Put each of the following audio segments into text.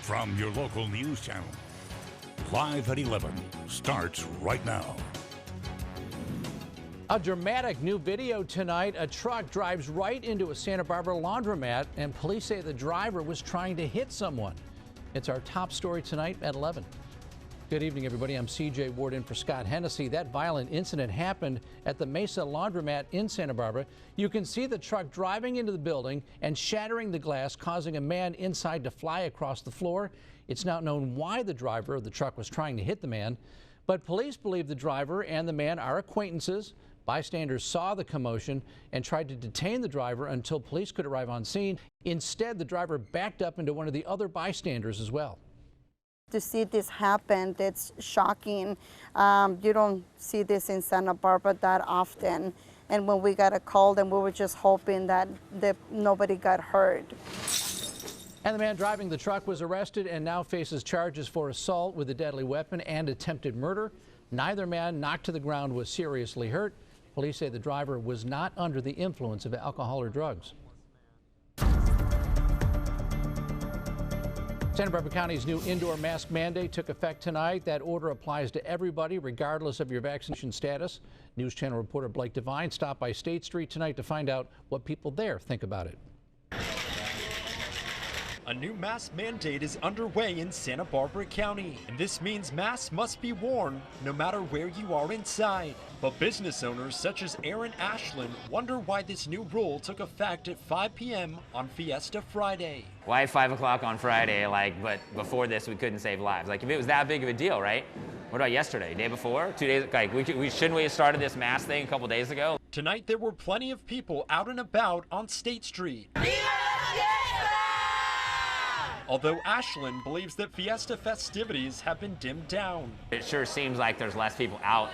from your local news channel. Live at 11 starts right now. A dramatic new video tonight. A truck drives right into a Santa Barbara laundromat, and police say the driver was trying to hit someone. It's our top story tonight at 11. Good evening, everybody. I'm CJ Ward in for Scott Hennessy. That violent incident happened at the Mesa laundromat in Santa Barbara. You can see the truck driving into the building and shattering the glass, causing a man inside to fly across the floor. It's not known why the driver of the truck was trying to hit the man, but police believe the driver and the man are acquaintances. Bystanders saw the commotion and tried to detain the driver until police could arrive on scene. Instead, the driver backed up into one of the other bystanders as well. To see this happen, it's shocking. You don't see this in Santa Barbara that often. And when we got a call, then we were just hoping that nobody got hurt. And the man driving the truck was arrested and now faces charges for assault with a deadly weapon and attempted murder. Neither man knocked to the ground was seriously hurt. Police say the driver was not under the influence of alcohol or drugs. Santa Barbara County's new indoor mask mandate took effect tonight. That order applies to everybody, regardless of your vaccination status. News Channel reporter Blake Devine stopped by State Street tonight to find out what people there think about it. A new mask mandate is underway in Santa Barbara County, and this means masks must be worn no matter where you are inside. But business owners such as Aaron Ashland wonder why this new rule took effect at 5 p.m. on Fiesta Friday. Why 5 o'clock on Friday? But before this, we couldn't save lives. If it was that big of a deal, right? What about yesterday, day before, 2 days? Shouldn't we have started this mask thing a couple days ago? Tonight, there were plenty of people out and about on State Street. Although Ashland believes that Fiesta festivities have been dimmed down. It sure seems like there's less people out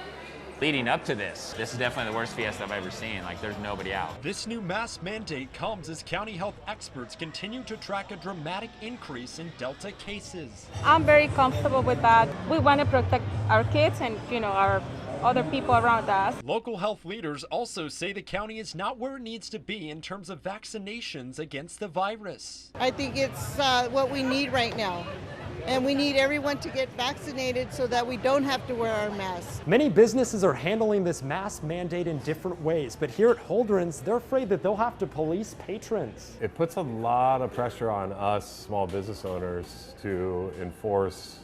leading up to this. This is definitely the worst Fiesta I've ever seen. There's nobody out. This new mask mandate comes as county health experts continue to track a dramatic increase in Delta cases. I'm very comfortable with that. We want to protect our kids and, our other people around us. Local health leaders also say the county is not where it needs to be in terms of vaccinations against the virus. I think it's what we need right now. And we need everyone to get vaccinated so that we don't have to wear our masks. Many businesses are handling this mask mandate in different ways, but here at Holdren's, they're afraid that they'll have to police patrons. It puts a lot of pressure on us small business owners to enforce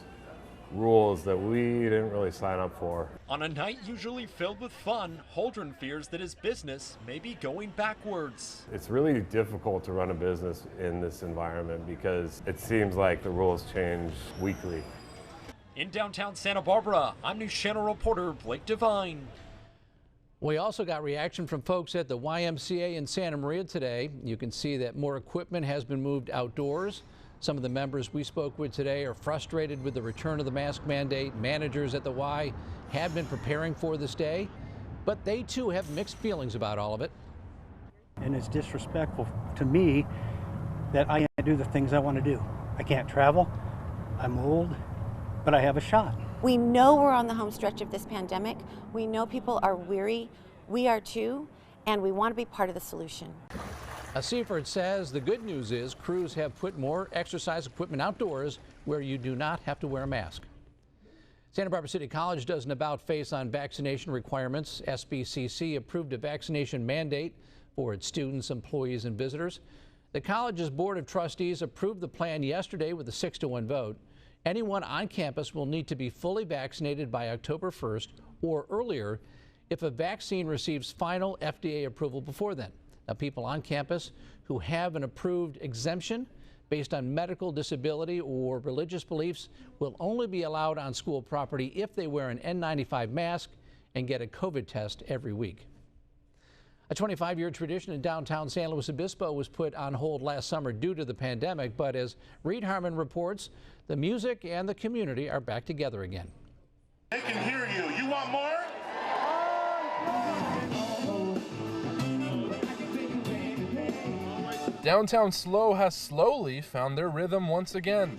rules that we didn't really sign up for. On a night usually filled with fun, Holdren fears that his business may be going backwards. It's really difficult to run a business in this environment because it seems like the rules change weekly. In downtown Santa Barbara, I'm Newschannel reporter Blake Devine. We also got reaction from folks at the YMCA in Santa Maria today. You can see that more equipment has been moved outdoors. Some of the members we spoke with today are frustrated with the return of the mask mandate. Managers at the Y have been preparing for this day, but they too have mixed feelings about all of it. And it's disrespectful to me that I can't do the things I want to do. I can't travel, I'm old, but I have a shot. We know we're on the home stretch of this pandemic. We know people are weary. We are too, and we want to be part of the solution. Seaford says the good news is crews have put more exercise equipment outdoors where you do not have to wear a mask. Santa Barbara City College does an about-face on vaccination requirements. SBCC approved a vaccination mandate for its students, employees, and visitors. The college's Board of Trustees approved the plan yesterday with a 6-to-1 vote. Anyone on campus will need to be fully vaccinated by October 1st or earlier if a vaccine receives final FDA approval before then. Now, people on campus who have an approved exemption based on medical disability or religious beliefs will only be allowed on school property if they wear an N95 mask and get a COVID test every week. A 25-year tradition in downtown San Luis Obispo was put on hold last summer due to the pandemic, but as Reed Harmon reports, the music and the community are back together again. They can hear you. You want more? Downtown Slow has slowly found their rhythm once again.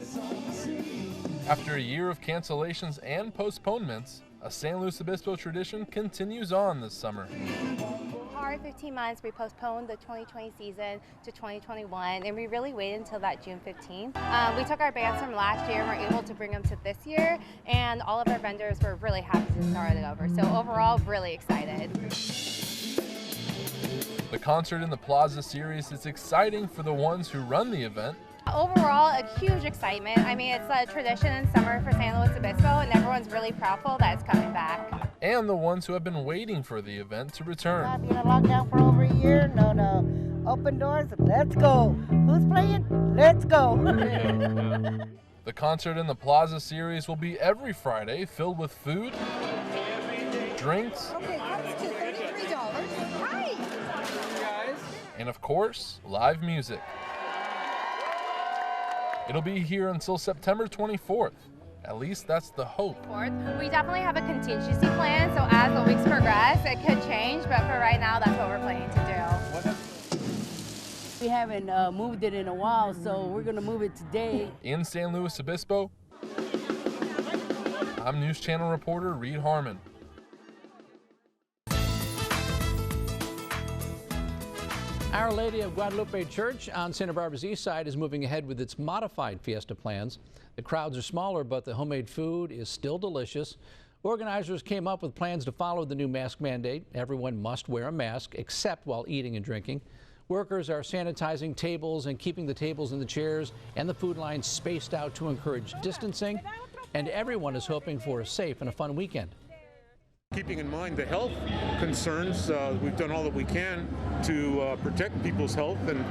After a year of cancellations and postponements, a San Luis Obispo tradition continues on this summer. Our every 15 months, we postponed the 2020 season to 2021, and we really waited until that June 15th. We took our bands from last year and were able to bring them to this year, and all of our vendors were really happy to start it over. So overall, really excited. The Concert in the Plaza series is exciting for the ones who run the event. Overall, a huge excitement. I mean, it's a tradition in summer for San Luis Obispo, and everyone's really proudful that it's coming back. And the ones who have been waiting for the event to return. I've been in lockdown for over a year. No. Open doors, let's go. Who's playing? Let's go. The Concert in the Plaza series will be every Friday, filled with food, drinks, Okay, comes to $33. Right. and of course, live music. It'll be here until September 24th. At least that's the hope. We definitely have a contingency plan, so as the weeks progress, it could change, but for right now, that's what we're planning to do. We haven't moved it in a while, so we're going to move it today. In San Luis Obispo, I'm News Channel reporter Reed Harmon. Our Lady of Guadalupe Church on Santa Barbara's east side is moving ahead with its modified fiesta plans. The crowds are smaller, but the homemade food is still delicious. Organizers came up with plans to follow the new mask mandate. Everyone must wear a mask, except while eating and drinking. Workers are sanitizing tables and keeping the tables and the chairs and the food lines spaced out to encourage distancing. And everyone is hoping for a safe and a fun weekend. Keeping in mind the health concerns, we've done all that we can to protect people's health and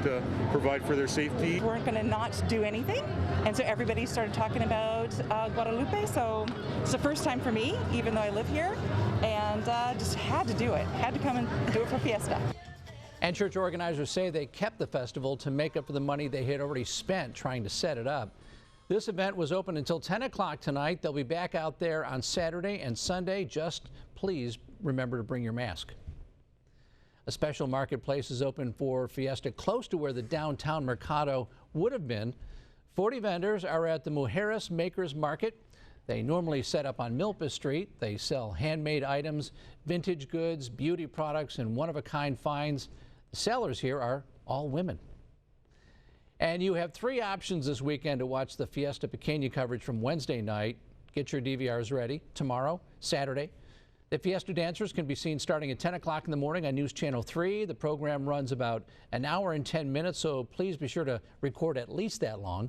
provide for their safety. We weren't going to not do anything, and so everybody started talking about Guadalupe, so it's the first time for me, even though I live here, and just had to do it. Had to come and do it for Fiesta. And church organizers say they kept the festival to make up for the money they had already spent trying to set it up. This event was open until 10 o'clock tonight. They'll be back out there on Saturday and Sunday. Just please remember to bring your mask. A special marketplace is open for Fiesta close to where the downtown Mercado would have been. 40 vendors are at the Mujeres Makers Market. They normally set up on Milpa Street. They sell handmade items, vintage goods, beauty products, and one-of-a-kind finds. The sellers here are all women. And you have 3 options this weekend to watch the Fiesta Pequeña coverage from Wednesday night. Get your DVRs ready. Tomorrow, Saturday. The Fiesta dancers can be seen starting at 10 o'clock in the morning on News Channel 3. The program runs about an hour and 10 minutes, so please be sure to record at least that long.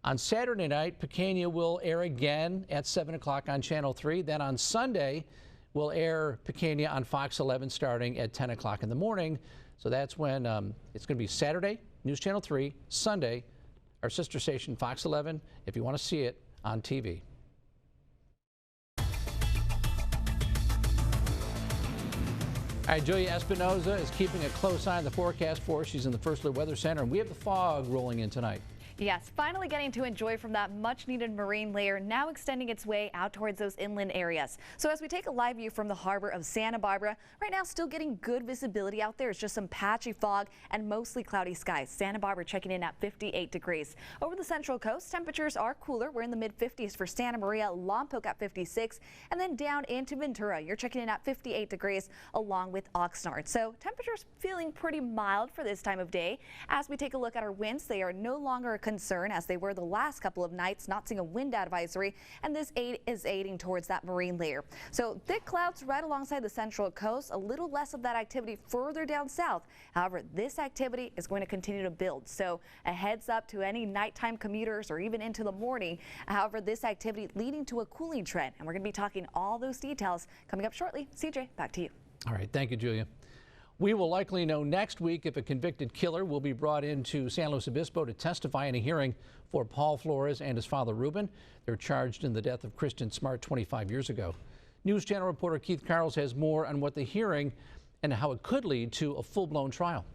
On Saturday night, Pequeña will air again at 7 o'clock on Channel 3. Then on Sunday, we'll air Pequeña on Fox 11 starting at 10 o'clock in the morning. So that's when it's going to be Saturday, News Channel 3, Sunday, our sister station Fox 11, if you want to see it on TV. All right, Julia Espinoza is keeping a close eye on the forecast for us. She's in the First Alert Weather Center, and we have the fog rolling in tonight. Yes, finally getting to enjoy from that much-needed marine layer, now extending its way out towards those inland areas. So as we take a live view from the harbor of Santa Barbara, right now still getting good visibility out there. It's just some patchy fog and mostly cloudy skies. Santa Barbara checking in at 58 degrees. Over the central coast, temperatures are cooler. We're in the mid-50s for Santa Maria, Lompoc at 56, and then down into Ventura, you're checking in at 58 degrees along with Oxnard. So temperatures feeling pretty mild for this time of day. As we take a look at our winds, they are no longer a concern as they were the last couple of nights, not seeing a wind advisory, and this is aiding towards that marine layer. So thick clouds right alongside the central coast, a little less of that activity further down south. However, this activity is going to continue to build. So a heads up to any nighttime commuters or even into the morning. However, this activity leading to a cooling trend, and we're going to be talking all those details coming up shortly. CJ, back to you. All right. Thank you, Julia. We will likely know next week if a convicted killer will be brought into San Luis Obispo to testify in a hearing for Paul Flores and his father, Ruben. They're charged in the death of Christian Smart 25 years ago. News Channel reporter Keith Carls has more on what the hearing and how it could lead to a full-blown trial.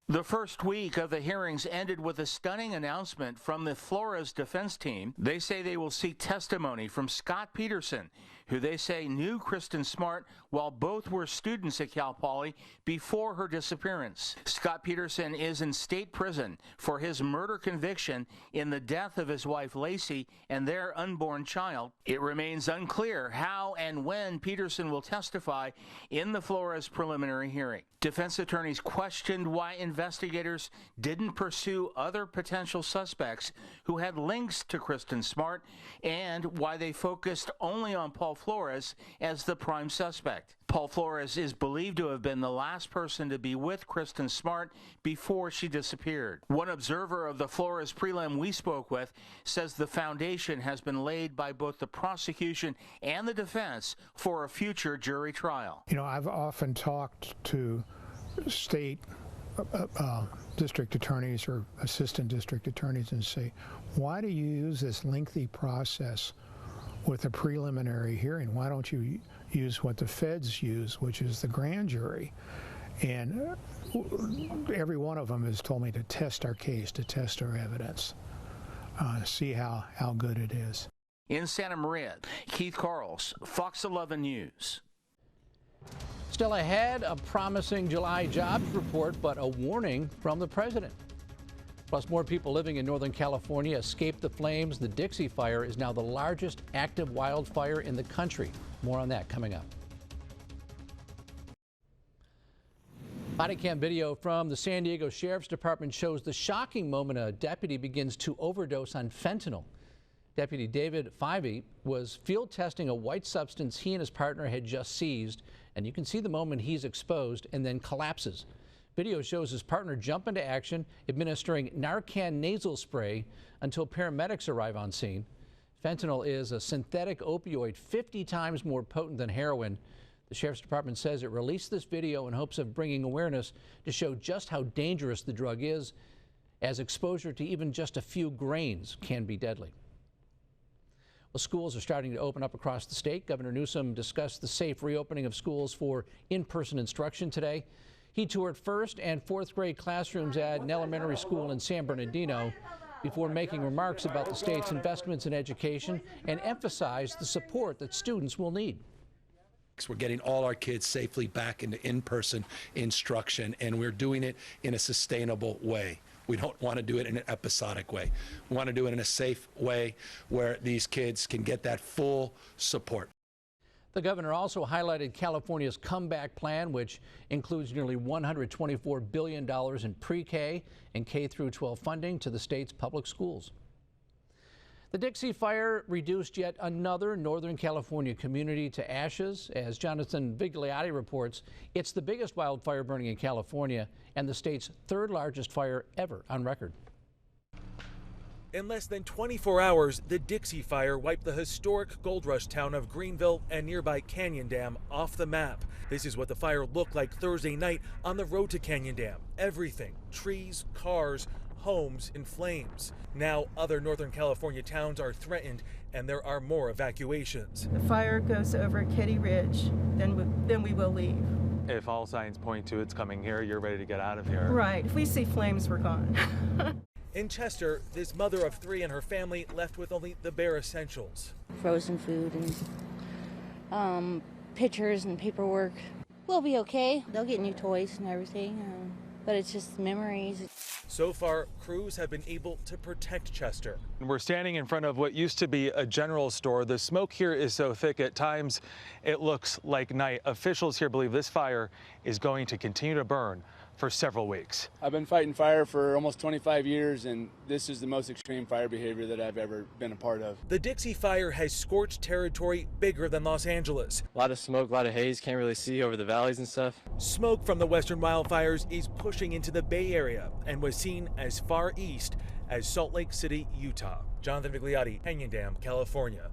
The first week of the hearings ended with a stunning announcement from the Flores defense team. They say they will seek testimony from Scott Peterson. who they say knew Kristen Smart while both were students at Cal Poly before her disappearance. Scott Peterson is in state prison for his murder conviction in the death of his wife Lacey and their unborn child. It remains unclear how and when Peterson will testify in the Flores preliminary hearing. Defense attorneys questioned why investigators didn't pursue other potential suspects who had links to Kristen Smart and why they focused only on Paul Flores as the prime suspect. Paul Flores is believed to have been the last person to be with Kristen Smart before she disappeared. One observer of the Flores prelim we spoke with says the foundation has been laid by both the prosecution and the defense for a future jury trial. You know, I've often talked to state district attorneys or assistant district attorneys and say, why do you use this lengthy process with a preliminary hearing? Why don't you use what the feds use, which is the grand jury? And every one of them has told me to test our case, to test our evidence, see how good it is. In Santa Maria, Keith Carls, Fox 11 News. Still ahead, a promising July jobs report, but a warning from the president. Plus, more people living in Northern California escaped the flames. The Dixie Fire is now the largest active wildfire in the country. More on that coming up. Body cam video from the San Diego Sheriff's Department shows the shocking moment a deputy begins to overdose on fentanyl. Deputy David Fivey was field testing a white substance he and his partner had just seized, and you can see the moment he's exposed and then collapses. Video shows his partner jump into action, administering Narcan nasal spray until paramedics arrive on scene. Fentanyl is a synthetic opioid 50 times more potent than heroin. The Sheriff's Department says it released this video in hopes of bringing awareness to show just how dangerous the drug is, as exposure to even just a few grains can be deadly. Well, schools are starting to open up across the state. Governor Newsom discussed the safe reopening of schools for in-person instruction today. He toured first and fourth grade classrooms at an elementary school in San Bernardino before making remarks about the state's investments in education and emphasized the support that students will need. We're getting all our kids safely back into in-person instruction, and we're doing it in a sustainable way. We don't want to do it in an episodic way. We want to do it in a safe way where these kids can get that full support. The governor also highlighted California's comeback plan, which includes nearly $124 billion in pre-K and K-12 funding to the state's public schools. The Dixie Fire reduced yet another Northern California community to ashes. As Jonathan Vigliotti reports, it's the biggest wildfire burning in California and the state's third largest fire ever on record. In less than 24 hours, the Dixie Fire wiped the historic gold rush town of Greenville and nearby Canyon Dam off the map. This is what the fire looked like Thursday night on the road to Canyon Dam. Everything, trees, cars, homes in flames. Now other Northern California towns are threatened and there are more evacuations. The fire goes over Kitty Ridge, then we will leave. If all signs point to it's coming here, you're ready to get out of here. Right. If we see flames, we're gone. In Chester, this mother of three and her family left with only the bare essentials. Frozen food and pictures and paperwork. We'll be okay. They'll get new toys and everything, but it's just memories. So far, crews have been able to protect Chester. We're standing in front of what used to be a general store. The smoke here is so thick at times it looks like night. Officials here believe this fire is going to continue to burn for several weeks. I've been fighting fire for almost 25 years, and this is the most extreme fire behavior that I've ever been a part of. The Dixie Fire has scorched territory bigger than Los Angeles. A lot of smoke, a lot of haze, can't really see over the valleys and stuff. Smoke from the western wildfires is pushing into the Bay Area and was seen as far east as Salt Lake City, Utah. Jonathan Vigliotti, Canyon Dam, California.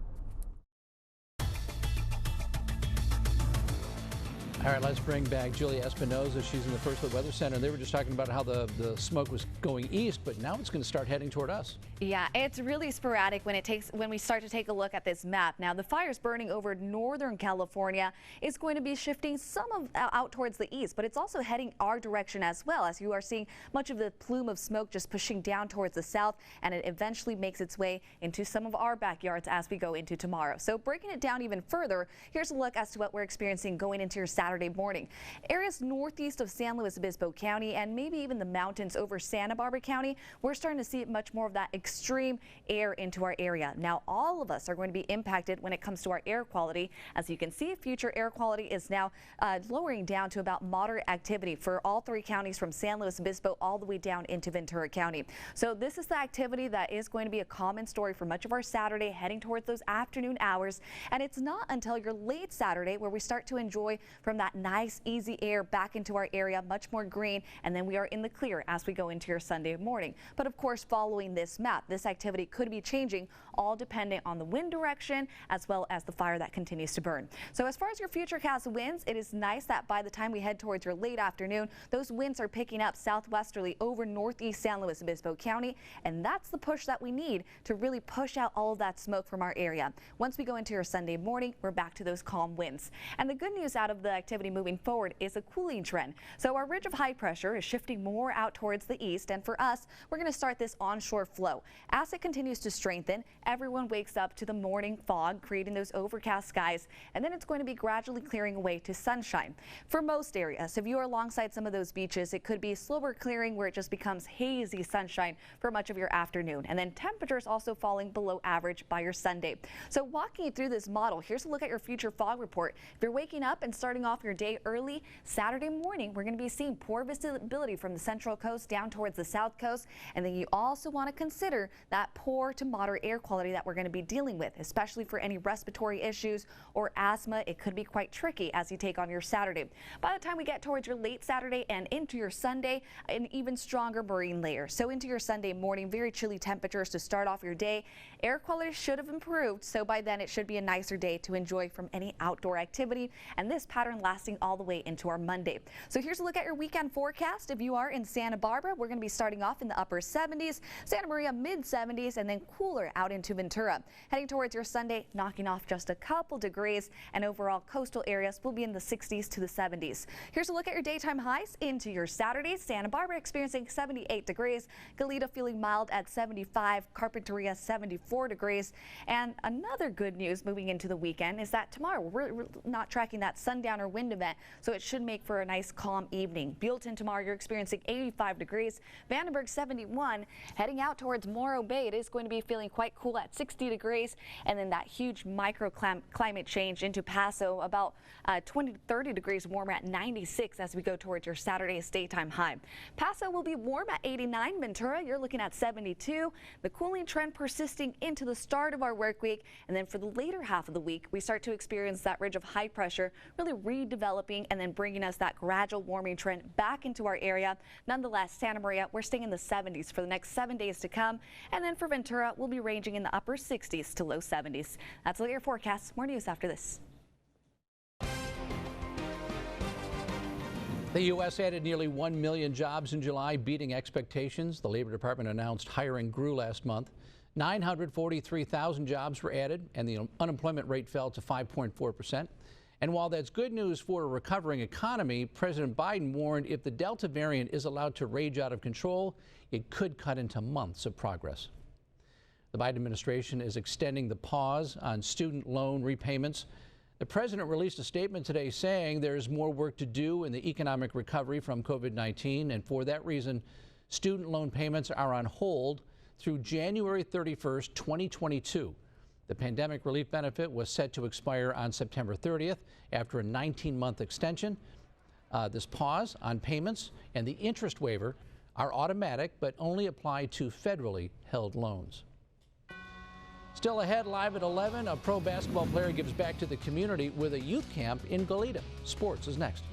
All right, let's bring back Julia Espinoza. She's in the First Look Weather Center. They were just talking about how the smoke was going east, but now it's going to start heading toward us. Yeah, it's really sporadic when we start to take a look at this map. Now, the fires burning over northern California is going to be shifting some of out towards the east, but it's also heading our direction as well, as you are seeing much of the plume of smoke just pushing down towards the south, and it eventually makes its way into some of our backyards as we go into tomorrow. So breaking it down even further, here's a look as to what we're experiencing going into your Saturday morning. Areas northeast of San Luis Obispo County and maybe even the mountains over Santa Barbara County, we're starting to see much more of that extreme air into our area. Now, all of us are going to be impacted when it comes to our air quality. As you can see, future air quality is now lowering down to about moderate activity for all three counties from San Luis Obispo all the way down into Ventura County. So this is the activity that is going to be a common story for much of our Saturday, heading towards those afternoon hours. And it's not until your late Saturday where we start to enjoy from that nice, easy air back into our area, much more green, and then we are in the clear as we go into your Sunday morning. But of course, following this map, this activity could be changing, all dependent on the wind direction as well as the fire that continues to burn. So as far as your futurecast winds, it is nice that by the time we head towards your late afternoon, those winds are picking up southwesterly over northeast San Luis Obispo County, and that's the push that we need to really push out all of that smoke from our area. Once we go into your Sunday morning, we're back to those calm winds. And the good news out of the activity moving forward is a cooling trend. So our ridge of high pressure is shifting more out towards the east, and for us, we're going to start this onshore flow. As it continues to strengthen, everyone wakes up to the morning fog, creating those overcast skies, and then it's going to be gradually clearing away to sunshine. For most areas, if you are alongside some of those beaches, it could be slower clearing where it just becomes hazy sunshine for much of your afternoon, and then temperatures also falling below average by your Sunday. So walking you through this model, here's a look at your future fog report. If you're waking up and starting off your day early, Saturday morning, we're going to be seeing poor visibility from the central coast down towards the south coast, and then you also want to consider that poor to moderate air quality that we're going to be dealing with, especially for any respiratory issues or asthma. It could be quite tricky as you take on your Saturday. By the time we get towards your late Saturday and into your Sunday, an even stronger marine layer. So into your Sunday morning, very chilly temperatures to start off your day. Air quality should have improved, so by then it should be a nicer day to enjoy from any outdoor activity, and this pattern lasting all the way into our Monday. So here's a look at your weekend forecast. If you are in Santa Barbara, we're going to be starting off in the upper 70s, Santa Maria mid 70s, and then cooler out into Ventura. Heading towards your Sunday, knocking off just a couple degrees, and overall coastal areas will be in the 60s to the 70s. Here's a look at your daytime highs into your Saturday. Santa Barbara experiencing 78 degrees, Goleta feeling mild at 75, Carpinteria 74 degrees. And another good news moving into the weekend is that tomorrow we're not tracking that sundowner wind event, so it should make for a nice calm evening. Buellton tomorrow, you're experiencing 85 degrees, Vandenberg 71. Heading out towards Morro Bay, it is going to be feeling quite cool at 60 degrees, and then that huge microclimate change into Paso, about 20 to 30 degrees warmer at 96 as we go towards your Saturday's daytime high. Paso will be warm at 89. Ventura, you're looking at 72. The cooling trend persisting into the start of our work week, and then for the later half of the week, we start to experience that ridge of high pressure really redeveloping and then bringing us that gradual warming trend back into our area. Nonetheless, Santa Maria, we're staying in the 70s for the next 7 days to come, and then for Ventura, we'll be ranging in the upper 60s to low 70s. That's a look at your forecast. More news after this. The U.S. added nearly 1 million jobs in July, beating expectations. The Labor Department announced hiring grew last month. 943,000 jobs were added, and the unemployment rate fell to 5.4%. And while that's good news for a recovering economy, President Biden warned if the Delta variant is allowed to rage out of control, it could cut into months of progress. The Biden administration is extending the pause on student loan repayments. The president released a statement today saying there's more work to do in the economic recovery from COVID-19, and for that reason, student loan payments are on hold through January 31st, 2022. The pandemic relief benefit was set to expire on September 30th after a 19-month extension. This pause on payments and the interest waiver are automatic but only apply to federally held loans. Still ahead, live at 11, a pro basketball player gives back to the community with a youth camp in Goleta. Sports is next.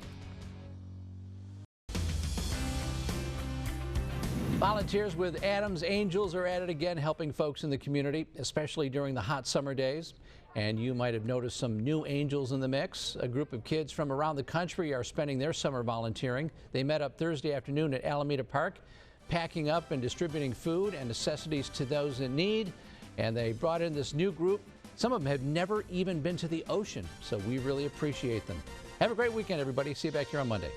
Volunteers with Adams Angels are at it again, helping folks in the community, especially during the hot summer days. And you might have noticed some new angels in the mix. A group of kids from around the country are spending their summer volunteering. They met up Thursday afternoon at Alameda Park, packing up and distributing food and necessities to those in need. And they brought in this new group. Some of them have never even been to the ocean, so we really appreciate them. Have a great weekend, everybody. See you back here on Monday.